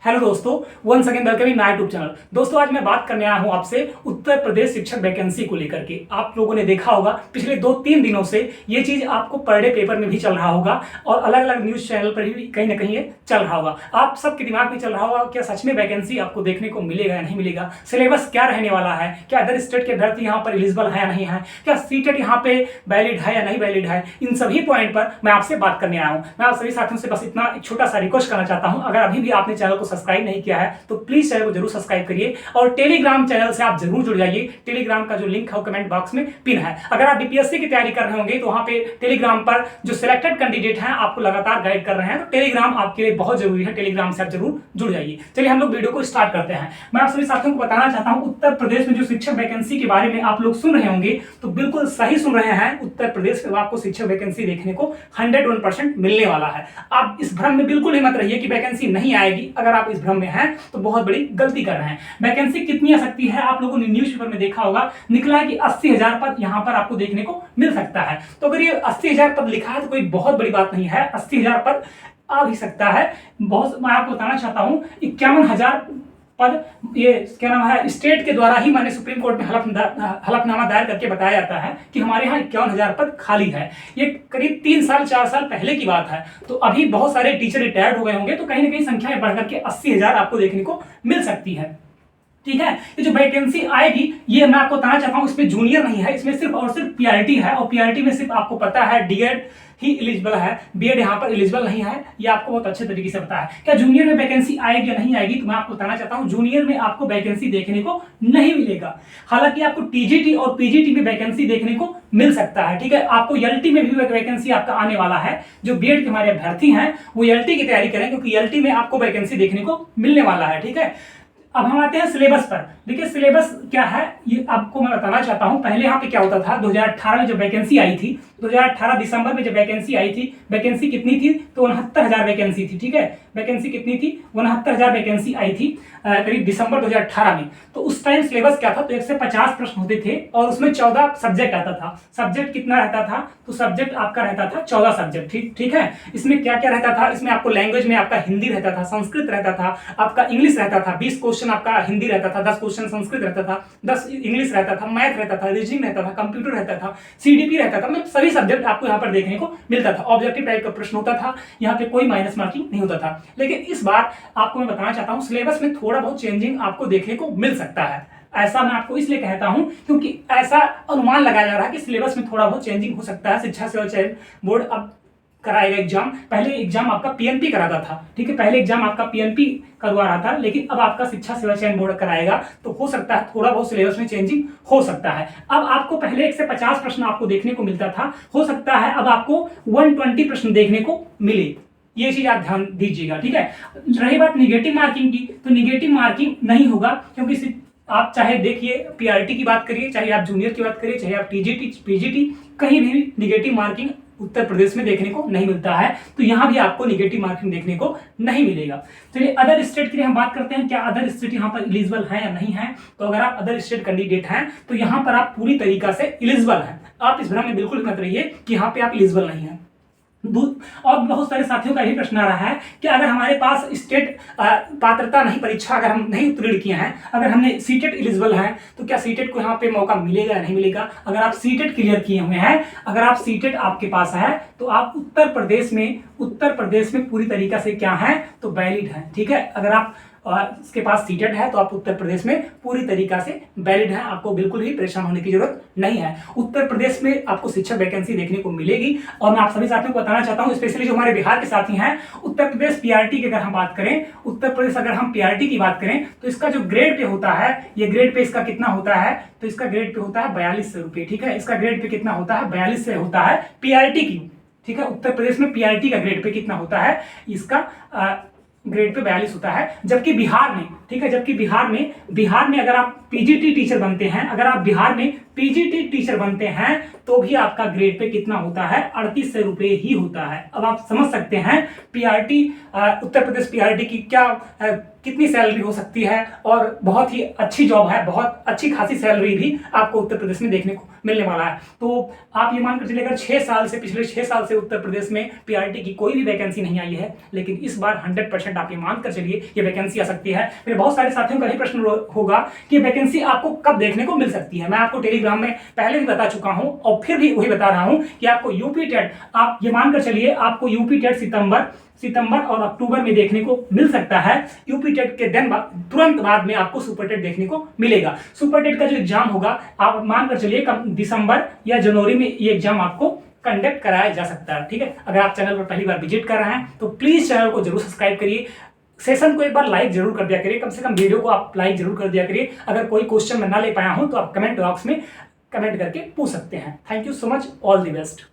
Hello दोस्तों, once again welcome in my YouTube channel. दोस्तों, आज मैं बात करने आया हूं आपसे उत्तर प्रदेश शिक्षक वैकेंसी को लेकर के। आप लोगों ने देखा होगा पिछले 2-3 दिनों से ये चीज आपको पर डे पेपर में भी चल रहा होगा और अलग अलग न्यूज चैनल पर भी कहीं ना कहीं ये चल रहा होगा। आप सबके दिमाग में चल रहा होगा क्या सच में वैकेंसी आपको देखने को मिलेगा या नहीं मिलेगा, सिलेबस क्या रहने वाला है, क्या अदर स्टेट के अभ्यर्थी यहाँ पर एलिजिबल है या नहीं है, क्या सीटेट यहाँ पे वैलिड है या नहीं वैलिड है। इन सभी पॉइंट पर मैं आपसे बात करने आया हूँ। मैं आप सभी साथियों से बस इतना एक छोटा सा रिक्वेस्ट करना चाहता हूँ, अगर अभी भी आपने चैनल को सब्सक्राइब नहीं किया है तो प्लीज चैनल को जरूर सब्सक्राइब करिए और टेलीग्राम चैनल से आप जरूर जुड़ जाइए। टेलीग्राम का जो लिंक है वो कमेंट बॉक्स में पिन है। अगर आप बीपीएससी की तैयारी कर रहे होंगे तो वहां पे टेलीग्राम पर जो सिलेक्टेड कैंडिडेट हैं आपको लगातार गाइड कर रहे हैं, तो टेलीग्राम आपके लिए बहुत जरूरी है। टेलीग्राम से आप जरूर जुड़ जाइए। चलिए हम लोग वीडियो को स्टार्ट करते हैं। मैं आप सभी साथियों को बताना चाहता हूं उत्तर प्रदेश में जो शिक्षक वैकेंसी के बारे में आप लोग सुन रहे होंगे तो बिल्कुल सही सुन रहे हैं। उत्तर प्रदेश में आपको शिक्षक वैकेंसी देखने को 101% मिलने वाला है। आप इस भ्रम में बिल्कुल ही मत रहिए कि वैकेंसी नहीं आएगी। अगर आप इस भ्रम में हैं तो बहुत बड़ी गलती कर रहे हैं। वैकेंसी कितनी आ सकती है, आप लोगों ने न्यूज़पेपर में देखा होगा, निकला है कि 80,000 पद यहां पर आपको देखने को मिल सकता है। तो अगर ये 80,000 पद लिखा है तो कोई बहुत बड़ी बात नहीं है। 80,000 पद आ भी सकता है। बहुत मैं आपको बताना चाहता हूं 51,000 पद ये क्या नाम है स्टेट के द्वारा ही माने सुप्रीम कोर्ट में हलफनामा दायर करके बताया जाता है कि हमारे यहाँ 51,000 पद खाली है। ये करीब 3 साल 4 साल पहले की बात है। तो अभी बहुत सारे टीचर रिटायर्ड हो गए होंगे तो कहीं ना कहीं संख्या में बढ़कर के 80,000 आपको देखने को मिल सकती है। ठीक है, ये जो वैकेंसी आएगी ये मैं आपको बताना चाहता हूँ, इसमें जूनियर नहीं है, इसमें सिर्फ और सिर्फ पीआरटी है और पीआरटी में सिर्फ आपको पता है डीएड ही एलिजिबल है, बीएड यहाँ पर एलिजिबल नहीं है। ये आपको बहुत अच्छे तरीके से पता है। क्या जूनियर में वैकेंसी आएगी या नहीं आएगी, तो मैं आपको बताना चाहता हूँ जूनियर में आपको वैकेंसी देखने को नहीं मिलेगा। हालांकि आपको टीजीटी और पीजीटी में वैकेंसी देखने को मिल सकता है। ठीक है, आपको एलटी में भी वैकेंसी आपका आने वाला है। जो बीएड के हमारे अभ्यर्थी हैं वो एलटी की तैयारी करें क्योंकि एलटी में आपको वैकेंसी देखने को मिलने वाला है। ठीक है, अब हम आते हैं सिलेबस पर। देखिए सिलेबस क्या है ये आपको मैं बताना चाहता हूं। पहले यहाँ पे क्या होता था, 2018 में जब वैकेंसी आई थी, 2018 दिसंबर में जब वैकेंसी आई थी, वैकेंसी कितनी थी तो 69,000 वैकेंसी थी। ठीक है, वैकेंसी कितनी थी 69,000 वैकेंसी आई थी करीब दिसंबर 2018 में। तो उस टाइम सिलेबस क्या था तो 150 प्रश्न होते थे और उसमें 14 सब्जेक्ट आता था। सब्जेक्ट कितना रहता था तो सब्जेक्ट आपका रहता था 14 सब्जेक्ट। ठीक है, इसमें क्या क्या रहता था, इसमें आपको लैंग्वेज में आपका हिंदी रहता था, संस्कृत रहता था, आपका इंग्लिश रहता था, 20 क्वेश्चन आपका हिंदी रहता था, 10 क्वेश्चन संस्कृत रहता था, 10 इंग्लिश रहता था, मैथ रहता था, रीजनिंग रहता था, कंप्यूटर रहता था, सीडीपी रहता था। मतलब सभी सब्जेक्ट आपको यहाँ पर देखने को मिलता था। ऑब्जेक्टिव टाइप का प्रश्न होता था, यहाँ पे कोई माइनस मार्किंग नहीं होता था। लेकिन इस बार आपको मैं बताना चाहता हूँ सिलेबस में थोड़ा बहुत चेंजिंग आपको देखने को मिल सकता है। ऐसा मैं आपको इसलिए कहता हूं क्योंकि ऐसा अनुमान लगाया जा रहा है कि सिलेबस में थोड़ा बहुत चेंजिंग हो सकता है। शिक्षा सेवा चयन बोर्ड अब कराएगा एग्जाम। पहले एग्जाम आपका पीएनपी कराता था। ठीक है, पहले एग्जाम आपका पीएनपी करवा रहा था, लेकिन अब आपका शिक्षा सेवा चयन बोर्ड कराएगा तो हो सकता है थोड़ा बहुत सिलेबस में चेंजिंग हो सकता है। अब आपको पहले 150 प्रश्न आपको देखने को मिलता था, हो सकता है अब आपको 120 प्रश्न देखने को मिले। ये चीज आप ध्यान दीजिएगा। ठीक है, रही बात निगेटिव मार्किंग की, तो निगेटिव मार्किंग नहीं होगा क्योंकि आप चाहे देखिए पीआरटी की बात करिए, चाहे आप जूनियर की बात करिए, चाहे आप टीजीटी पीजीटी, कहीं भी निगेटिव मार्किंग उत्तर प्रदेश में देखने को नहीं मिलता है। तो यहां भी आपको निगेटिव मार्किंग देखने को नहीं मिलेगा। चलिए अदर स्टेट के लिए हम बात करते हैं, क्या अदर स्टेट यहां पर एलिजिबल है या नहीं है। तो अगर आप अदर स्टेट कैंडिडेट हैं तो यहां पर आप पूरी तरीका से एलिजिबल हैं। आप इस भ्रम में बिल्कुल मत रहिए कि यहाँ पे आप एलिजिबल नहीं है। और बहुत सारे साथियों का भी प्रश्न आ रहा है कि अगर हमारे पास स्टेट पात्रता नहीं, परीक्षा अगर हम नहीं उत्तीर्ण किए हैं, अगर हमने सीटेट एलिजिबल है तो क्या सीटेट को यहाँ पे मौका मिलेगा या नहीं मिलेगा। अगर आप सीटेट क्लियर किए हुए हैं, अगर आप सीटेट आपके पास है तो आप उत्तर प्रदेश में पूरी तरीका से क्या है तो वैलिड है। ठीक है, अगर आप इसके पास सीटेट है तो आप उत्तर प्रदेश में पूरी तरीका से वैलिड है। आपको बिल्कुल भी परेशान होने की जरूरत नहीं है। उत्तर प्रदेश में आपको शिक्षक वैकेंसी देखने को मिलेगी। और मैं आप सभी साथियों को बताना चाहता हूं, स्पेशली जो हमारे बिहार के साथी हैं, उत्तर प्रदेश पीआरटी की अगर हम बात करें, उत्तर प्रदेश अगर हम पीआरटी की बात करें तो इसका जो ग्रेड पे होता है, ये ग्रेड पे इसका कितना होता है तो इसका ग्रेड पे होता है 4200 रुपये। ठीक है, इसका ग्रेड पे कितना होता है 42 से होता है पीआरटी की। ठीक है, उत्तर प्रदेश में पीआरटी का ग्रेड पे कितना होता है, इसका ग्रेड पे 42 होता है। जबकि बिहार में, ठीक है, जबकि बिहार में अगर आप पीजीटी टीचर बनते हैं, अगर आप बिहार में पीजीटी टीचर बनते हैं तो भी आपका ग्रेड पे कितना होता है 3800 रुपये ही होता है। अब आप समझ सकते हैं पीआरटी उत्तर प्रदेश पीआरटी की क्या कितनी सैलरी हो सकती है, और बहुत ही अच्छी जॉब है, बहुत अच्छी खासी सैलरी भी आपको उत्तर प्रदेश में देखने को मिलने वाला है। तो आप ये मानकर चलिए, अगर 6 साल से, पिछले 6 साल से उत्तर प्रदेश में पीआरटी की कोई भी वैकेंसी नहीं आई है, लेकिन इस बार 100% आप ये मानकर चलिए ये वैकेंसी आ सकती है। मेरे बहुत सारे साथियों का ही प्रश्न होगा कि वैकेंसी आपको कब देखने को मिल सकती है। मैं आपको टेलीग्राम में पहले भी बता चुका हूं और फिर भी वही बता रहा हूं कि आपको यूपी टेट, आप ये मानकर चलिए आपको यूपी टेट सितंबर और अक्टूबर में देखने को मिल सकता है। यूपी टेट के दिन तुरंत बाद में आपको सुपर टेट देखने को मिलेगा। सुपर टेट का जो एग्जाम होगा, आप मानकर चलिए दिसंबर या जनवरी में ये एग्जाम आपको कंडक्ट कराया जा सकता है। ठीक है, अगर आप चैनल पर पहली बार विजिट कर रहे हैं तो प्लीज चैनल को जरूर सब्सक्राइब करिए, सेशन को एक बार लाइक जरूर कर दिया करिए, कम से कम वीडियो को आप लाइक जरूर कर दिया करिए। अगर कोई क्वेश्चन मैं ना ले पाया हूं तो आप कमेंट बॉक्स में कमेंट करके पूछ सकते हैं। Thank you so much, all the best.